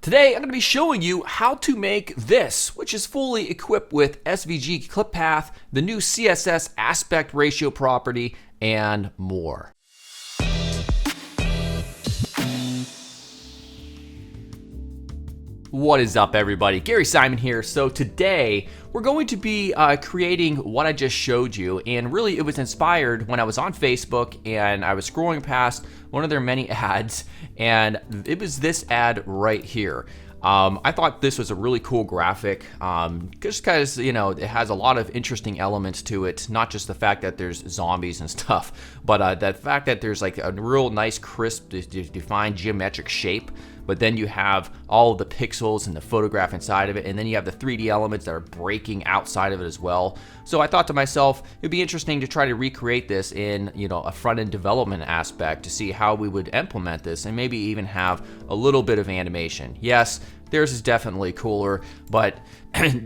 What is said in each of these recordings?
Today, I'm going to be showing you how to make this, which is fully equipped with SVG clip path, the new CSS aspect ratio property, and more. What is up, everybody? Gary Simon here. So today we're going to be creating what I just showed you, and really it was inspired when I was on Facebook and I was scrolling past one of their many ads, and it was this ad right here. I thought this was a really cool graphic, just because, you know, it has a lot of interesting elements to it. Not just the fact that there's zombies and stuff, but the fact that there's like a real nice, crisp, defined geometric shape. But then you have all of the pixels and the photograph inside of it, and then you have the 3D elements that are breaking outside of it as well. So I thought to myself, it'd be interesting to try to recreate this in, you know, a front-end development aspect to see how we would implement this and maybe even have a little bit of animation. Yes, theirs is definitely cooler, but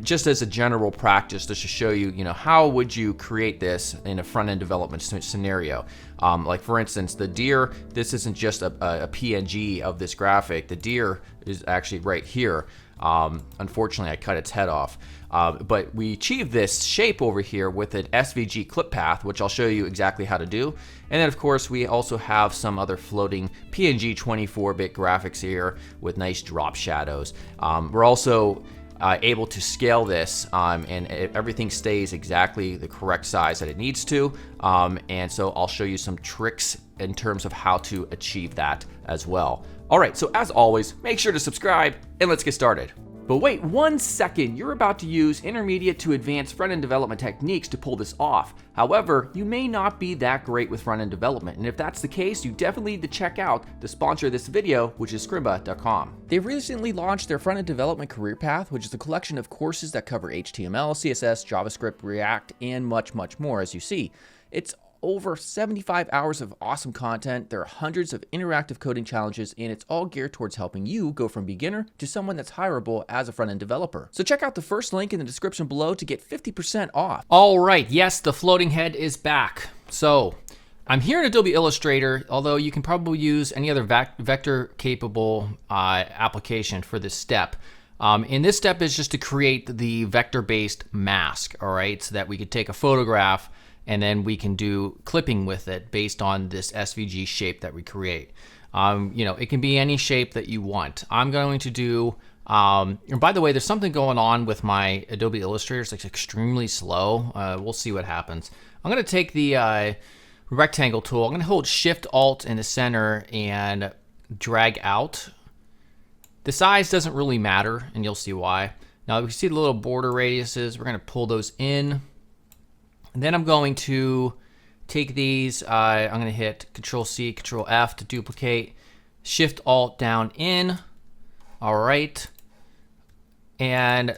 just as a general practice, just to show you, you know, how would you create this in a front-end development scenario? Like for instance, the deer, this isn't just a PNG of this graphic. The deer is actually right here. Unfortunately, I cut its head off. But we achieved this shape over here with an SVG clip path, which I'll show you exactly how to do. And then of course, we also have some other floating PNG 24-bit graphics here with nice drop shadows. We're also able to scale this, and everything stays exactly the correct size that it needs to. And so I'll show you some tricks in terms of how to achieve that as well. All right, so as always, make sure to subscribe and let's get started. But wait 1 second, you're about to use intermediate to advanced front-end development techniques to pull this off. However, you may not be that great with front-end development, and if that's the case, you definitely need to check out the sponsor of this video, which is Scrimba.com. They've recently launched their front-end development career path, which is a collection of courses that cover HTML, CSS, JavaScript, React, and much, much more, as you see. It's over 75 hours of awesome content. There are hundreds of interactive coding challenges, and it's all geared towards helping you go from beginner to someone that's hireable as a front-end developer. So check out the first link in the description below to get 50% off. All right, yes, the floating head is back. So I'm here in Adobe Illustrator, although you can probably use any other vector-capable application for this step. And this step is just to create the vector-based mask, all right, so that we could take a photograph and then we can do clipping with it based on this SVG shape that we create. You know, it can be any shape that you want. I'm going to do, and by the way, there's something going on with my Adobe Illustrator. It's like extremely slow. We'll see what happens. I'm gonna take the rectangle tool. I'm gonna hold Shift-Alt in the center and drag out. The size doesn't really matter, and you'll see why. Now, we see the little border radiuses. We're gonna pull those in. And then I'm going to take these, I'm going to hit Control-C, Control-F to duplicate, Shift-Alt down in, all right. And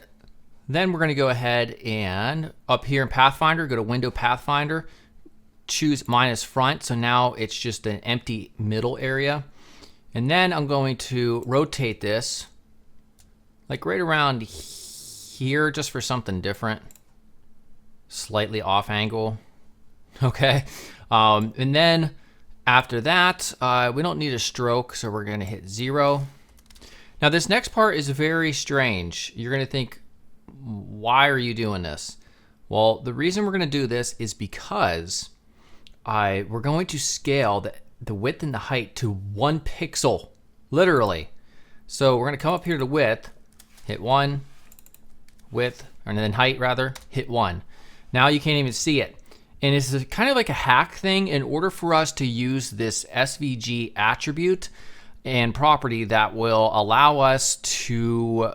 then we're going to go ahead and up here in Pathfinder, go to Window Pathfinder, choose minus front, so now it's just an empty middle area. And then I'm going to rotate this, like right around here, just for something different. Slightly off angle, okay? And then after that, we don't need a stroke, so we're gonna hit 0. Now this next part is very strange. You're gonna think, why are you doing this? Well, the reason we're gonna do this is because we're going to scale the width and the height to 1 pixel, literally. So we're gonna come up here to width, hit 1, width, and then height rather, hit 1. Now you can't even see it. And it's kind of like a hack thing. In order for us to use this SVG attribute and property that will allow us to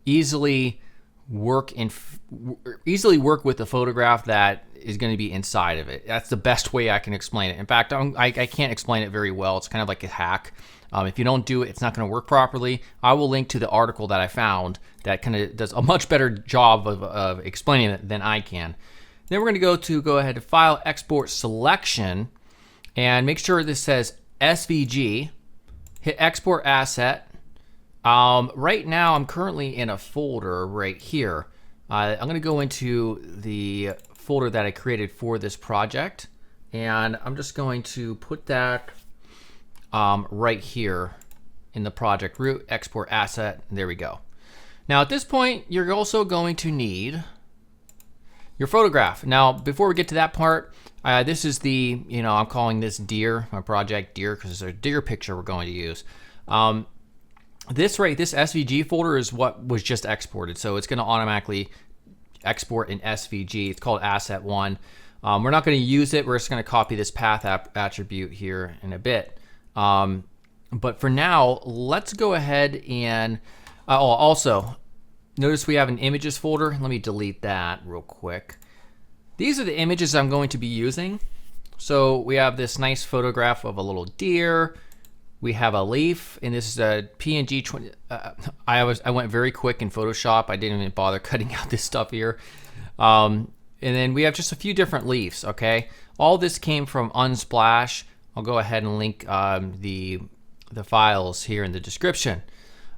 easily work with the photograph that is going to be inside of it. That's the best way I can explain it. In fact, I can't explain it very well. It's kind of like a hack. If you don't do it, it's not going to work properly. I will link to the article that I found that kind of does a much better job of explaining it than I can. Then we're going to go ahead to File, Export Selection, and make sure this says SVG. Hit Export Asset. Right now, I'm currently in a folder right here. I'm going to go into the folder that I created for this project, and I'm just going to put that right here in the project root, export asset, and there we go. Now at this point, you're also going to need your photograph. Now, before we get to that part, this is the, I'm calling this deer, my project deer, because it's a deer picture we're going to use. This SVG folder is what was just exported. So it's going to automatically export an SVG. It's called asset one. We're not going to use it. We're just going to copy this path attribute here in a bit. But for now, let's go ahead and also notice we have an images folder. Let me delete that real quick. These are the images I'm going to be using. So we have this nice photograph of a little deer. We have a leaf, and this is a PNG 20. I went very quick in Photoshop. I didn't even bother cutting out this stuff here. And then we have just a few different leaves, okay? All this came from Unsplash. I'll go ahead and link the files here in the description.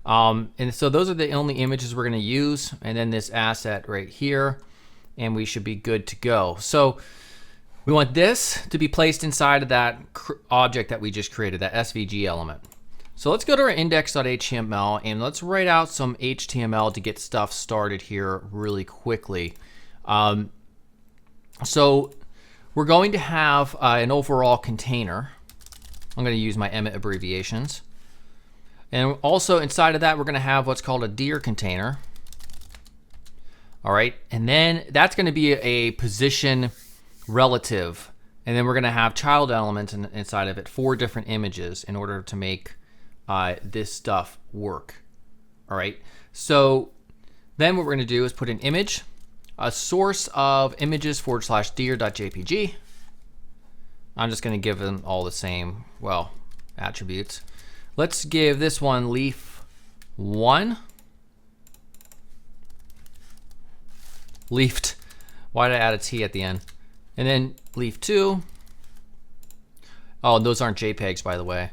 And so those are the only images we're gonna use, and then this asset right here, and we should be good to go. So we want this to be placed inside of that object that we just created, that SVG element. So let's go to our index.html and let's write out some HTML to get stuff started here really quickly. So we're going to have an overall container. I'm going to use my Emmet abbreviations. And also inside of that, we're going to have what's called a deer container. All right, and then that's going to be a position relative. And then we're going to have child elements inside of it, 4 different images in order to make this stuff work. All right, so then what we're going to do is put an image, a source of images /deer.jpg. I'm just going to give them all the same, attributes. Let's give this one leaf 1. Leafed. Why did I add a T at the end? And then leaf 2. Oh, those aren't JPEGs, by the way.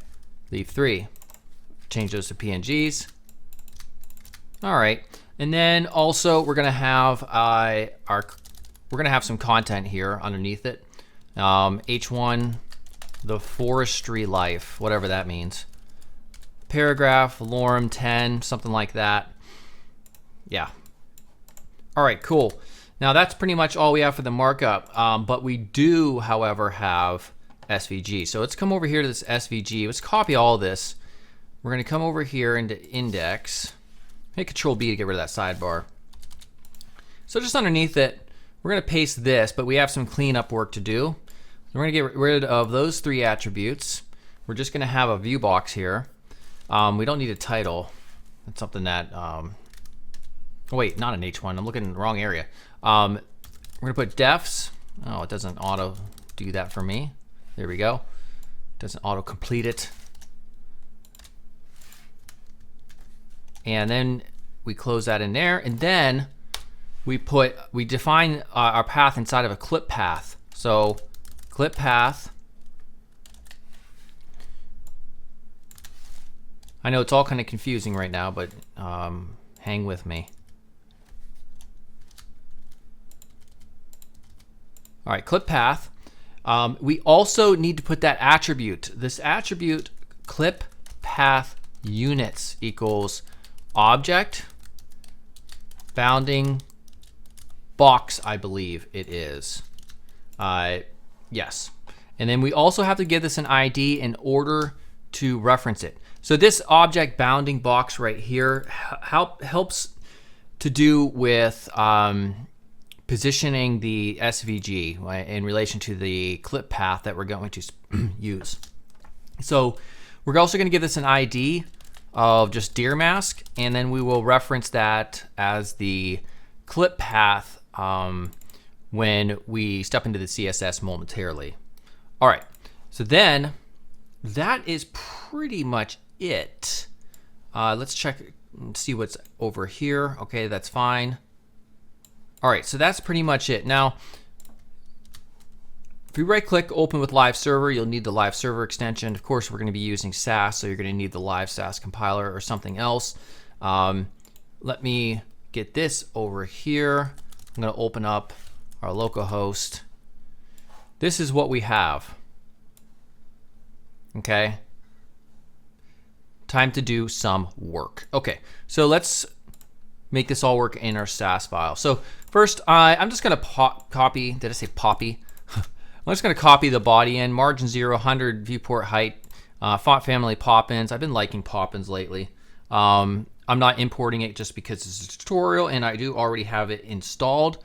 Leaf 3. Change those to PNGs. All right. And then also we're gonna have some content here underneath it. H1, the forestry life, whatever that means. Paragraph, lorem 10, something like that. Yeah. All right, cool. Now that's pretty much all we have for the markup, but we do, however, have SVG. So let's come over here to this SVG. Let's copy all of this. We're gonna come over here into index. Hit Control B to get rid of that sidebar. So just underneath it, we're gonna paste this, but we have some cleanup work to do. We're gonna get rid of those 3 attributes. We're just gonna have a view box here. We don't need a title. That's something that, oh wait, not an H1, I'm looking in the wrong area. We're gonna put defs. Oh, it doesn't auto do that for me. There we go. Doesn't auto complete it. And then we close that in there, and then we define our path inside of a clip path. So clip path. I know it's all kind of confusing right now, but hang with me. All right, clip path. We also need to put that attribute. This attribute, clip path units equals object bounding box, I believe it is. Yes. And then we also have to give this an ID in order to reference it. So this object bounding box right here helps to do with positioning the SVG, right, in relation to the clip path that we're going to use. So we're also going to give this an ID of just deer mask, and then we will reference that as the clip path when we step into the CSS momentarily. All right, so then that is pretty much it. Let's check and see what's over here. Okay, that's fine. All right, so that's pretty much it. Now, if you right-click Open with Live Server, you'll need the Live Server extension. Of course, we're going to be using Sass, so you're going to need the Live Sass compiler or something else. Let me get this over here. I'm going to open up our localhost. This is what we have. Okay. time to do some work. Okay, so let's make this all work in our SAS file. So first, I'm just gonna copy, did I say poppy? I'm just gonna copy the body in, margin 0, 100, viewport height, font family pop-ins. I've been liking pop-ins lately. I'm not importing it just because it's a tutorial and I do already have it installed.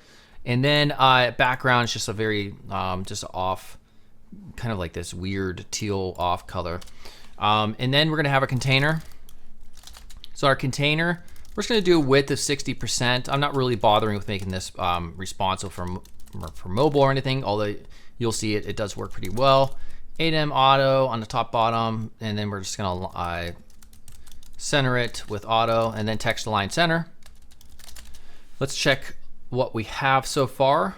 And then background is just a very, just off, kind of like this weird teal off color. And then we're gonna have a container. So our container, we're just gonna do a width of 60%. I'm not really bothering with making this responsive for mobile or anything, although you'll see it does work pretty well. 8M auto on the top bottom, and then we're just gonna center it with auto, and then text align center. Let's check what we have so far.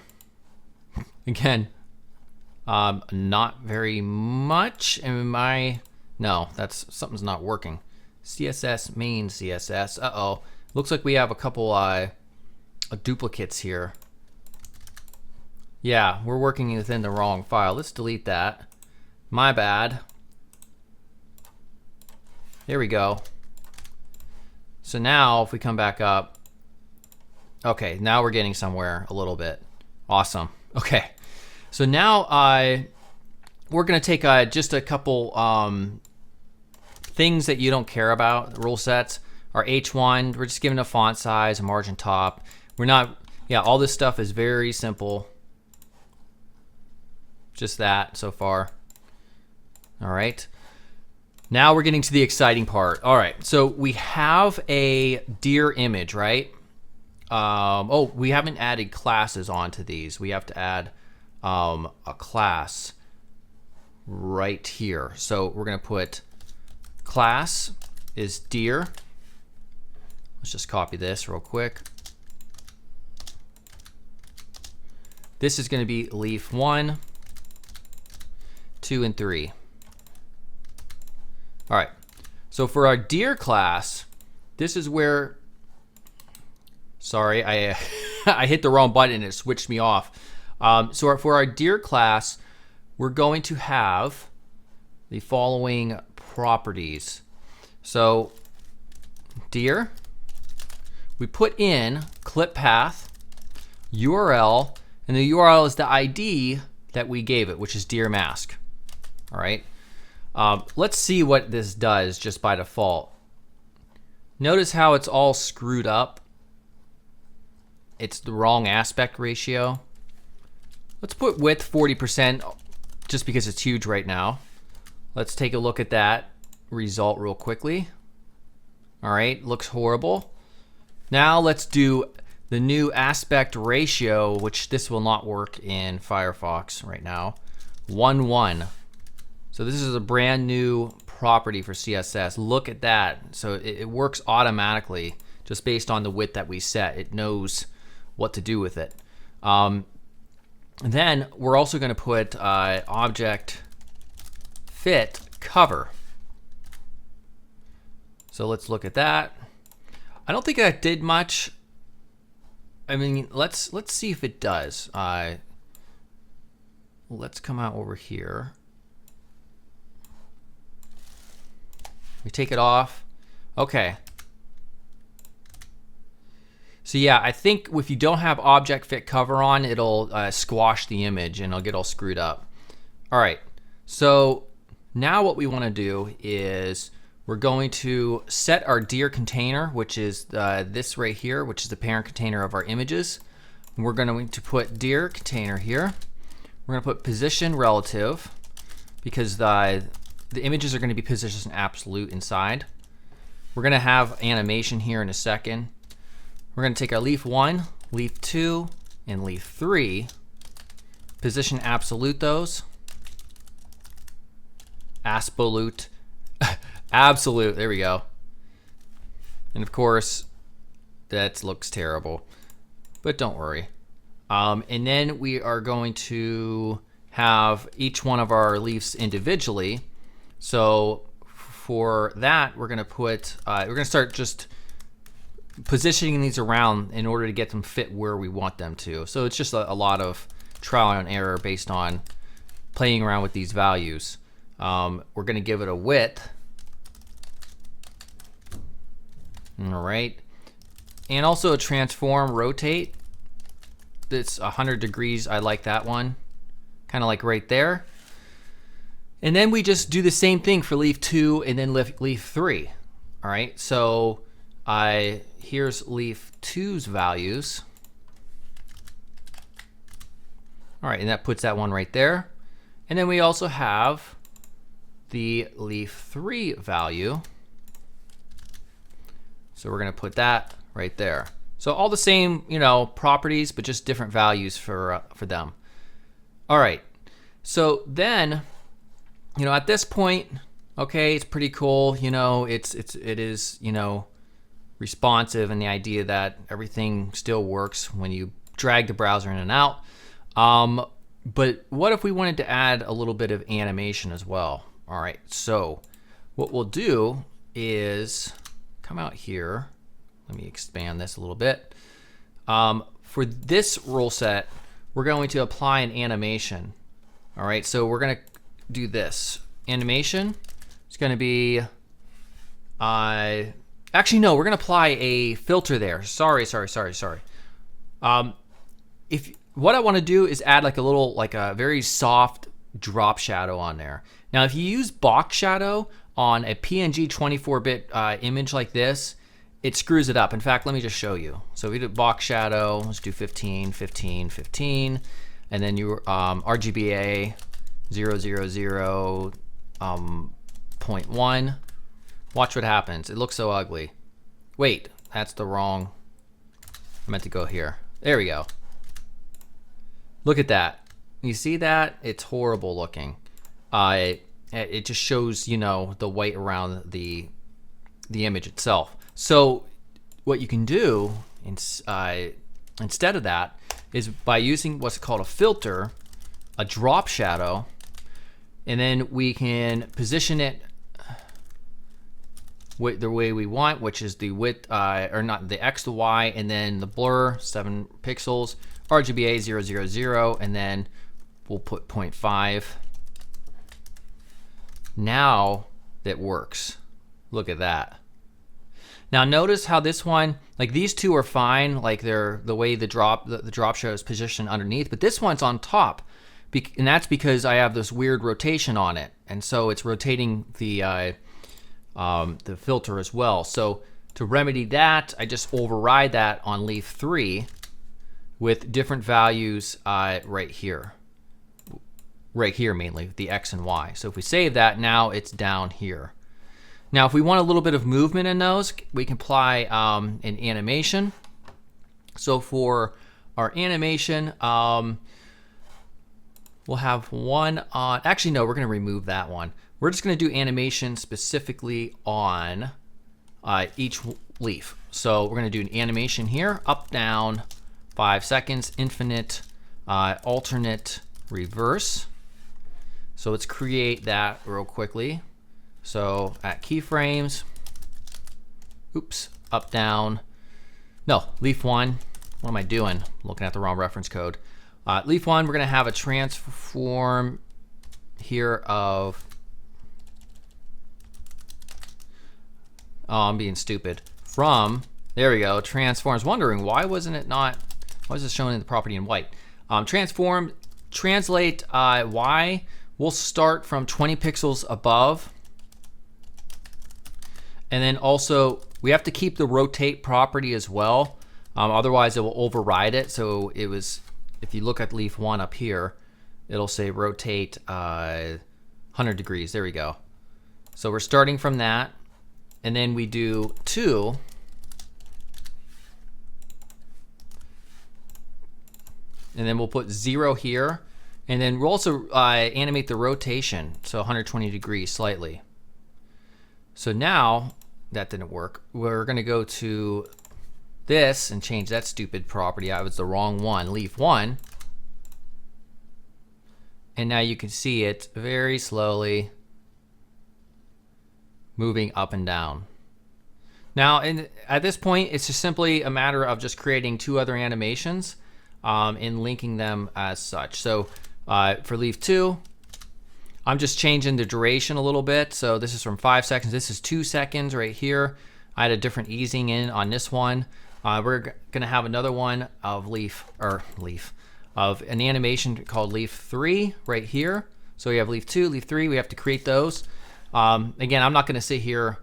Again, not very much. No, something's not working. CSS main CSS. Uh-oh. Looks like we have a couple duplicates here. Yeah, we're working within the wrong file. Let's delete that. My bad. There we go. So now if we come back up, okay, now we're getting somewhere a little bit. Awesome. Okay. So now we're gonna take just a couple things that you don't care about, rule sets. Our H1, we're just giving a font size, a margin top. We're not, yeah, all this stuff is very simple. Just that so far. All right. Now we're getting to the exciting part. All right, so we have a deer image, right? Oh, we haven't added classes onto these. We have to add a class right here. So we're gonna put class is deer. Let's just copy this real quick. This is gonna be leaf 1, 2, and 3. All right, so for our deer class, this is where, sorry, I I hit the wrong button and it switched me off. So for our deer class, we're going to have the following properties. So deer, we put in clip path, URL, and the URL is the ID that we gave it, which is deer mask. All right. Let's see what this does just by default. Notice how it's all screwed up. It's the wrong aspect ratio. Let's put width 40% just because it's huge right now. Let's take a look at that result real quickly. All right, looks horrible. Now let's do the new aspect ratio, which this will not work in Firefox right now. 1:1. So this is a brand new property for CSS. Look at that. So it works automatically just based on the width that we set. It knows what to do with it. Then we're also going to put object fit cover. So let's look at that. I don't think that did much. I mean, let's see if it does. Let's come out over here. We take it off. Okay. So yeah, I think if you don't have object fit cover on, it'll squash the image and it'll get all screwed up. All right, so now what we want to do is we're going to set our deer container, which is this right here, which is the parent container of our images. And we're going to put deer container here. We're going to put position relative because the images are going to be positioned absolute inside. We're going to have animation here in a second. We're going to take our leaf 1, leaf 2, and leaf 3, position absolute those. Absolute. Absolute, there we go. And of course, that looks terrible, but don't worry. And then we are going to have each one of our leaves individually. So for that, we're gonna put, we're gonna start just positioning these around in order to get them fit where we want them to. So it's just a lot of trial and error based on playing around with these values. We're gonna give it a width All right. And also a transform rotate. That's 100 degrees. I like that one. Kind of like right there. And then we just do the same thing for leaf 2 and then leaf 3. All right. So here's leaf 2's values. All right, and that puts that one right there. And then we also have the leaf 3 value. So we're going to put that right there. So all the same, you know, properties, but just different values for them. All right. So then, you know, at this point, okay, it's pretty cool. You know, it is, you know, responsive, and the idea that everything still works when you drag the browser in and out. But what if we wanted to add a little bit of animation as well? All right, so what we'll do is come out here. Let me expand this a little bit. For this rule set, we're going to apply an animation. All right, so we're going to do this. Animation is going to be, actually, no, we're going to apply a filter there. Sorry. What I want to do is add like a very soft drop shadow on there. Now, if you use box shadow on a PNG 24-bit image like this, it screws it up. In fact, let me just show you. So we do box shadow. Let's do 15, 15, 15, and then you RGBA 000 0.1. Watch what happens. It looks so ugly. Wait, that's the wrong. I meant to go here. There we go. Look at that. You see that? It's horrible looking. It just shows, you know, the white around the image itself. So what you can do instead of that is by using what's called a filter, a drop shadow, and then we can position it the way we want, which is the width, or not the X to Y, and then the blur 7 pixels, RGBA 000, and then we'll put 0.5. Now it works. Look at that. Now notice how this one, like these two are fine, like they're the way the drop shadow is positioned underneath, but this one's on top, and that's because I have this weird rotation on it, and so it's rotating the filter as well. So to remedy that, I just override that on leaf 3 with different values right here mainly, the X and Y. So if we save that, now it's down here. Now, if we want a little bit of movement in those, we can apply an animation. So for our animation, we'll have one on, actually no, we're gonna remove that one. We're just gonna do animation specifically on each leaf. So we're gonna do an animation here, up, down, 5 seconds, infinite, alternate, reverse. So let's create that real quickly. So at keyframes, oops, up, down, no, leaf 1, what am I doing? I'm looking at the wrong reference code. Leaf 1, we're gonna have a transform here of, oh, I'm being stupid. From, there we go, transforms. Wondering why wasn't it not, why is it showing in the property in white? Transform, translate Y, we'll start from 20 pixels above. And then also, we have to keep the rotate property as well. Otherwise, it will override it. So it was, if you look at leaf 1 up here, it'll say rotate 100 degrees. There we go. So we're starting from that. And then we do 2. And then we'll put 0 here. And then we'll also animate the rotation, so 120 degrees slightly. So now, that didn't work. We're gonna go to this and change that stupid property. I was the wrong one, leaf 1. And now you can see it very slowly moving up and down. Now, at this point, it's just simply a matter of just creating 2 other animations and linking them as such. So for leaf 2, I'm just changing the duration a little bit. So this is from 5 seconds. This is 2 seconds right here. I had a different easing in on this one. We're gonna have another one of of an animation called leaf 3 right here. So we have leaf 2, leaf 3, we have to create those. Again, I'm not gonna sit here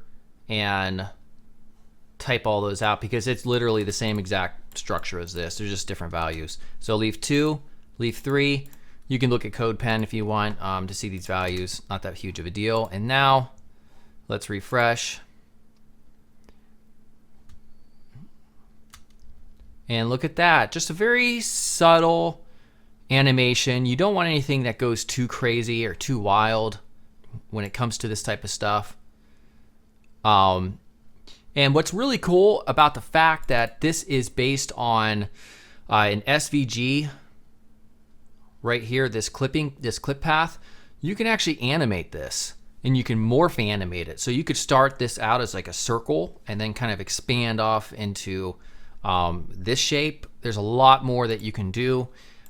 and type all those out because it's literally the same exact structure as this. There's just different values. So leaf 2, leaf 3, you can look at Codepen if you want to see these values. Not that huge of a deal. And now let's refresh. And look at that, just a very subtle animation. You don't want anything that goes too crazy or too wild when it comes to this type of stuff. And what's really cool about the fact that this is based on an SVG right here, this clip path, you can actually animate this and you can morph animate it. So you could start this out as like a circle and then kind of expand off into this shape. There's a lot more that you can do,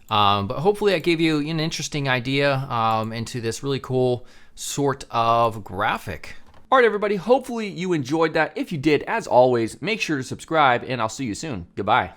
but hopefully I gave you an interesting idea into this really cool sort of graphic. All right, everybody, hopefully you enjoyed that. If you did, as always, make sure to subscribe and I'll see you soon. Goodbye.